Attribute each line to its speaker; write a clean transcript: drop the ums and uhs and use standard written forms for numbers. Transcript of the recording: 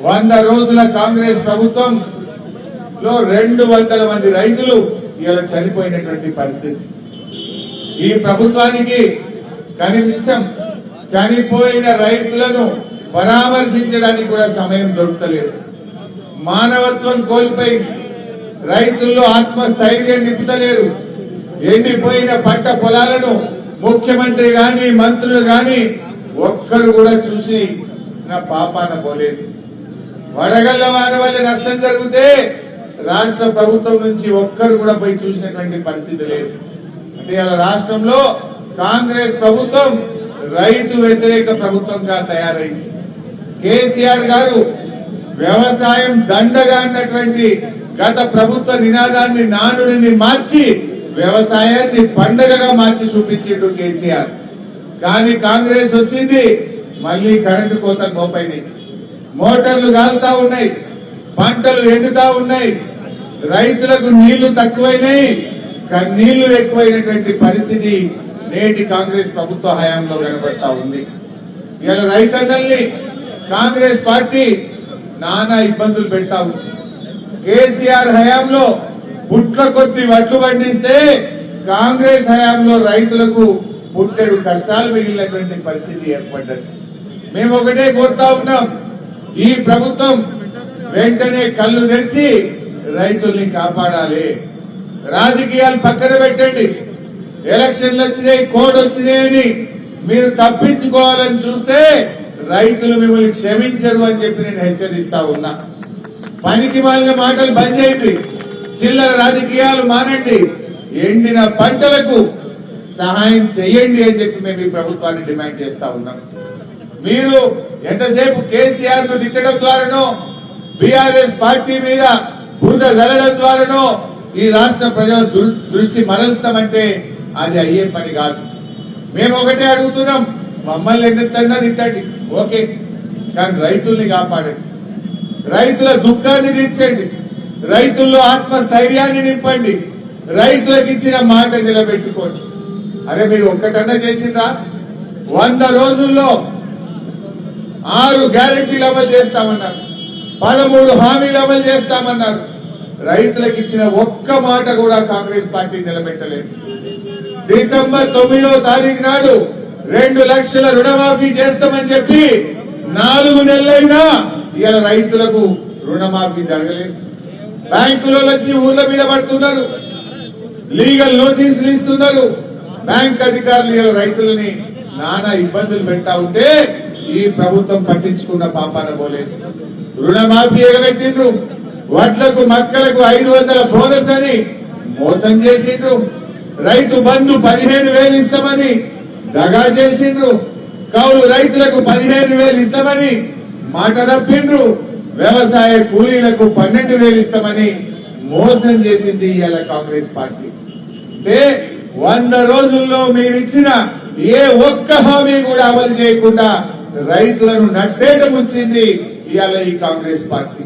Speaker 1: 100 రోజుల కాంగ్రెస్ ప్రభుత్వంలో 200 మంది రైతులు ఇలా చనిపోయినటువంటి పరిస్థితి. ఈ ప్రభుత్వానికి కనీసం చనిపోయిన రైతులను పరామర్శించడానికి కూడా సమయం దొరుకుతలేదు. మానవత్వం కోల్పోయింది. రైతుల్లో ఆత్మస్థైర్యం నింపుతలేరు. ఎండిపోయిన పంట పొలాలను ముఖ్యమంత్రి గాని మంత్రులు గాని ఒక్కరు కూడా చూసి నా పాపాన పోలేదు. వడగళ్ల వాన వల్ల నష్టం జరిగితే రాష్ట్ర ప్రభుత్వం నుంచి ఒక్కరు కూడా పోయి చూసినటువంటి పరిస్థితి లేదు. అంటే ఇలా రాష్ట్రంలో కాంగ్రెస్ ప్రభుత్వం రైతు వ్యతిరేక ప్రభుత్వంగా తయారైంది. కేసీఆర్ గారు వ్యవసాయం దండగా అన్నటువంటి గత ప్రభుత్వ నినాదాన్ని నానుడిని మార్చి వ్యవసాయాన్ని పండగగా మార్చి చూపించిండు కేసీఆర్. కానీ కాంగ్రెస్ వచ్చింది, మళ్లీ కరెంటు కోతలు మోపైనాయి, మోటార్లు కాలుతా ఉన్నాయి, పంటలు ఎండుతా ఉన్నాయి, రైతులకు నీళ్లు తక్కువైనాయి, నీళ్లు ఎక్కువైనటువంటి పరిస్థితి నేటి కాంగ్రెస్ ప్రభుత్వ హయాంలో కనబడతా ఉంది. ఇలా రైతన్నల్ని కాంగ్రెస్ పార్టీ నానా ఇబ్బందులు పెడతా ఉంది. కేసీఆర్ హయాంలో పుట్ల కొద్ది వడ్లు పండిస్తే కాంగ్రెస్ హయాంలో రైతులకు పుట్టెడు కష్టాలు మిగిలినటువంటి పరిస్థితి ఏర్పడ్డది. మేము ఒకటే కోరుతా ఉన్నాం, ఈ ప్రభుత్వం వెంటనే కళ్ళు తెరిచి రైతుల్ని కాపాడాలి. రాజకీయాలు పక్కన పెట్టండి. ఎలక్షన్లు వచ్చినాయి, కోడ్ వచ్చినాయని మీరు తప్పించుకోవాలని చూస్తే రైతులు మిమ్మల్ని క్షమించరు అని చెప్పి నేను హెచ్చరిస్తా ఉన్నా. పనికి మాలిన మాటలు బంద్ చేయండి, చిల్లర రాజకీయాలు మానండి, ఎండిన పంటలకు సహాయం చేయండి అని చెప్పి మేము ఈ ప్రభుత్వాన్ని డిమాండ్ చేస్తా ఉన్నాం. మీరు ఎంతసేపు కేసీఆర్ ను తిట్టడం ద్వారానో బీఆర్ఎస్ పార్టీ మీద బురద జల్లడం ద్వారానో ఈ రాష్ట్ర ప్రజల దృష్టి మరలుస్తామంటే అది అయ్యే పని కాదు. మేము ఒకటే అడుగుతున్నాం, మమ్మల్ని ఎందుకన్నా తిట్టండి ఓకే, కానీ రైతుల్ని కాపాడండి, రైతుల దుఃఖాన్ని తీర్చండి, రైతుల్లో ఆత్మస్థైర్యాన్ని నింపండి, రైతులకు ఇచ్చిన మాట నిలబెట్టుకోండి. అరే మీరు ఒక్కటన్నా చేసిందా? 100 రోజుల్లో 6 గ్యారెంటీలు అమలు చేస్తామన్నారు, 13 హామీలు అమలు చేస్తామన్నారు. రైతులకు ఇచ్చిన ఒక్క మాట కూడా కాంగ్రెస్ పార్టీ నిలబెట్టలేదు. డిసెంబర్ 9వ తారీఖు నాడు 2 లక్షల రుణమాఫీ చేస్తామని చెప్పి 4 నెలలైనా ఇలా రైతులకు రుణమాఫీ జరగలేదు. బ్యాంకులో వచ్చి ఊర్ల మీద పడుతున్నారు, లీగల్ నోటీసులు ఇస్తున్నారు. బ్యాంక్ అధికారులు ఇలా రైతులని నానా ఇబ్బందులు పెడతా ఉంటే ఈ ప్రభుత్వం పట్టించుకున్న పాపాన పోలేదు. రుణమాఫీ ఎగబెట్టిండ్రు, వడ్లకు మక్కలకు 500 బోనస్ అని మోసం చేసిండ్రు, రైతు బంధు 15,000 ఇస్తామని దగా చేసిండ్రు, కౌలు రైతులకు 15,000 ఇస్తామని మాట తప్పిండ్రు, వ్యవసాయ కూలీలకు 12,000 ఇస్తామని మోసం చేసింది ఇలా కాంగ్రెస్ పార్టీ. అంటే 100 రోజుల్లో మీరిచ్చిన ఏ ఒక్క హామీ కూడా అమలు చేయకుండా రైతులను నట్టేట ముంచింది ఇవాళ ఈ కాంగ్రెస్ పార్టీ.